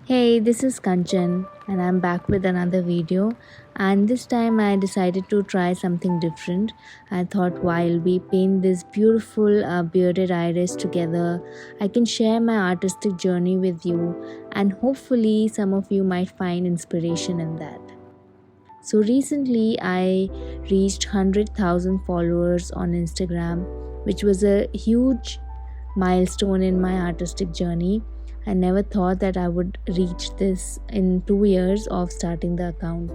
Hey, this is Kanchan, and I'm back with another video. And this time I decided to try something different. I thought while we paint this beautiful bearded iris together, I can share my artistic journey with you, and hopefully, some of you might find inspiration in that. So, recently I reached 100,000 followers on Instagram, which was a huge milestone in my artistic journey. I never thought that I would reach this in 2 years of starting the account.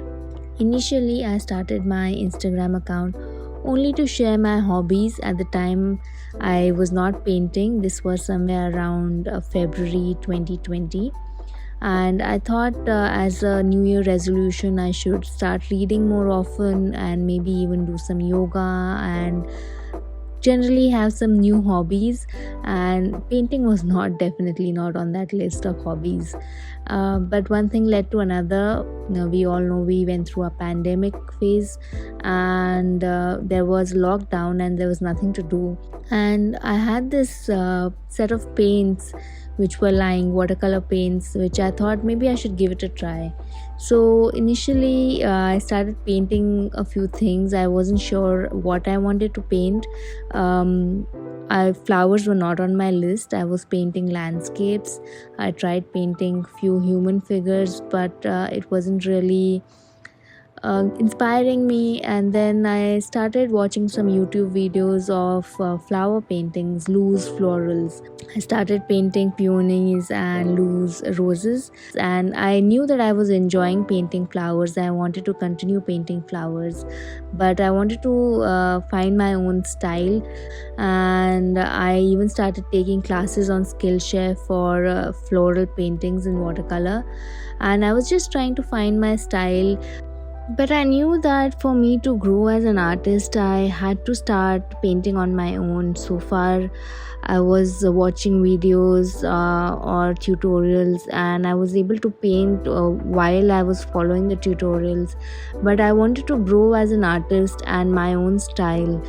Initially, I started my Instagram account only to share my hobbies. At the time, I was not painting. This was somewhere around February 2020. And I thought, as a New Year resolution, I should start reading more often and maybe even do some yoga and generally have some new hobbies. And painting was not definitely not on that list of hobbies. But one thing led to another. We all know we went through a pandemic phase, and there was lockdown and there was nothing to do. And I had this set of paints which were lying, watercolor paints, which I thought maybe I should give it a try. So initially, I started painting a few things. I wasn't sure what I wanted to paint. Flowers were not on my list. I was painting landscapes. I tried painting few human figures, but it wasn't really inspiring me. And then I started watching some YouTube videos of flower paintings, loose florals. I started painting peonies and loose roses, and I knew that I was enjoying painting flowers. I wanted to continue painting flowers, but I wanted to find my own style. And I even started taking classes on Skillshare for floral paintings in watercolor, and I was just trying to find my style. But I knew that for me to grow as an artist, I had to start painting on my own. So far, I was watching videos or tutorials, and I was able to paint while I was following the tutorials. But I wanted to grow as an artist and my own style.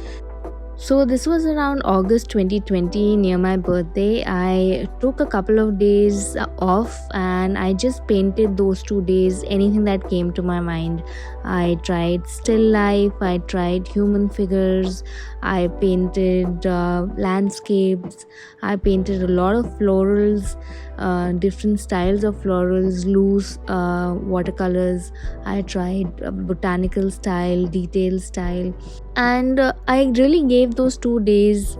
So this was around August 2020, near my birthday. I took a couple of days off and I just painted those 2 days anything that came to my mind. I tried still life, I tried human figures, I painted landscapes, I painted a lot of florals, different styles of florals, loose watercolors. I tried botanical style, detail style, and I really gave those 2 days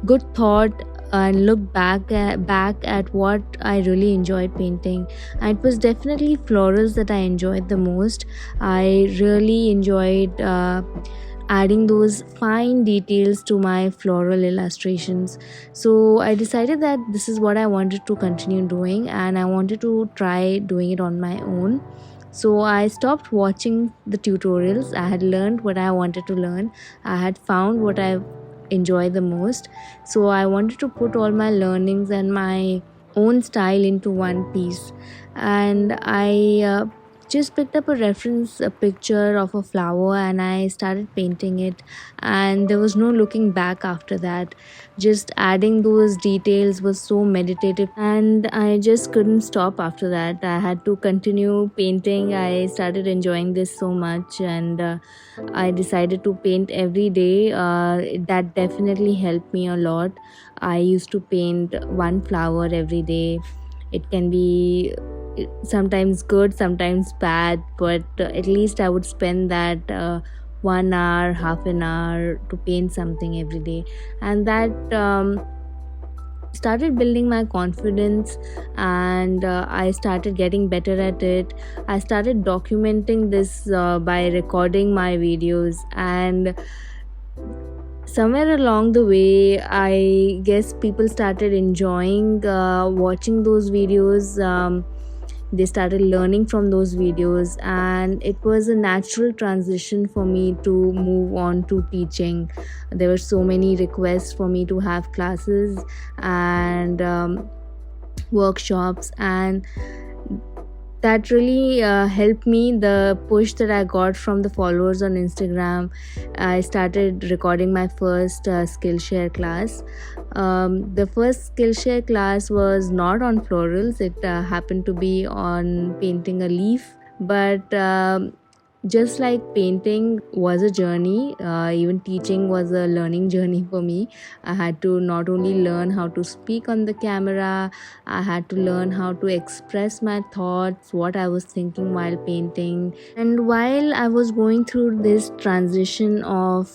good thought and look back at what I really enjoyed painting. And it was definitely florals that I enjoyed the most. I really enjoyed adding those fine details to my floral illustrations. So I decided that this is what I wanted to continue doing, and I wanted to try doing it on my own. So I stopped watching the tutorials. I had learned what I wanted to learn. I had found what I enjoy the most. So I wanted to put all my learnings and my own style into one piece. And I just picked up a picture of a flower, and I started painting it. And there was no looking back after that. Just adding those details was so meditative, and I just couldn't stop after that. I had to continue painting. I started enjoying this so much, and I decided to paint every day. That definitely helped me a lot. I used to paint one flower every day. It can be sometimes good, sometimes bad, but at least I would spend that 1 hour, half an hour to paint something every day. And that started building my confidence, and I started getting better at it. I started documenting this by recording my videos, and somewhere along the way, I guess people started enjoying watching those videos. They started learning from those videos, and it was a natural transition for me to move on to teaching. There were so many requests for me to have classes and workshops, and that really helped me. The push that I got from the followers on Instagram, I started recording my first Skillshare class. The first Skillshare class was not on florals, it happened to be on painting a leaf. But just like painting was a journey, even teaching was a learning journey for me. I had to not only learn how to speak on the camera, I had to learn how to express my thoughts, what I was thinking while painting. And while I was going through this transition of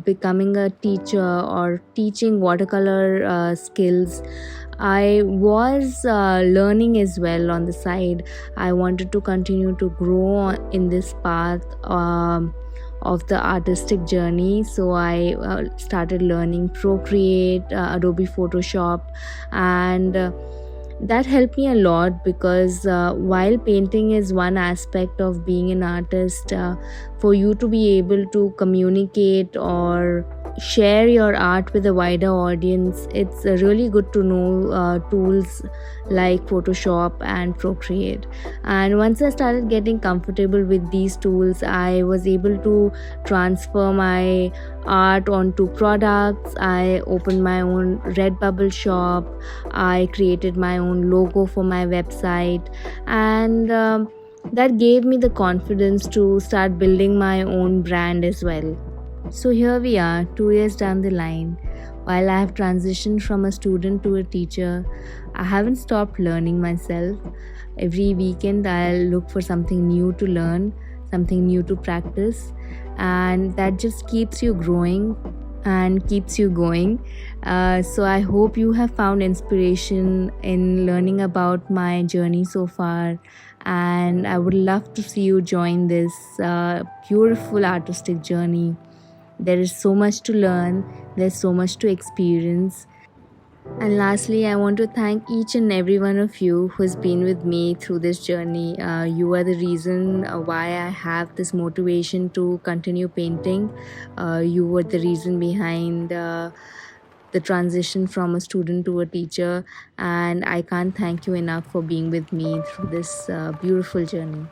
becoming a teacher or teaching watercolor skills, I was learning as well on the side. I wanted to continue to grow in this path of the artistic journey. So I started learning Procreate, Adobe Photoshop, and that helped me a lot because while painting is one aspect of being an artist, for you to be able to communicate or share your art with a wider audience, it's really good to know tools like Photoshop and Procreate. And once I started getting comfortable with these tools, I was able to transfer my art onto products. I opened my own Redbubble shop, I created my own logo for my website, and that gave me the confidence to start building my own brand as well. So here we are, 2 years down the line. While I have transitioned from a student to a teacher, I haven't stopped learning myself. Every weekend, I'll look for something new to learn, something new to practice, and that just keeps you growing and keeps you going. So I hope you have found inspiration in learning about my journey so far, and I would love to see you join this beautiful artistic journey. There is so much to learn, there's so much to experience. And lastly, I want to thank each and every one of you who's been with me through this journey. You are the reason why I have this motivation to continue painting. You were the reason behind the transition from a student to a teacher, and I can't thank you enough for being with me through this beautiful journey.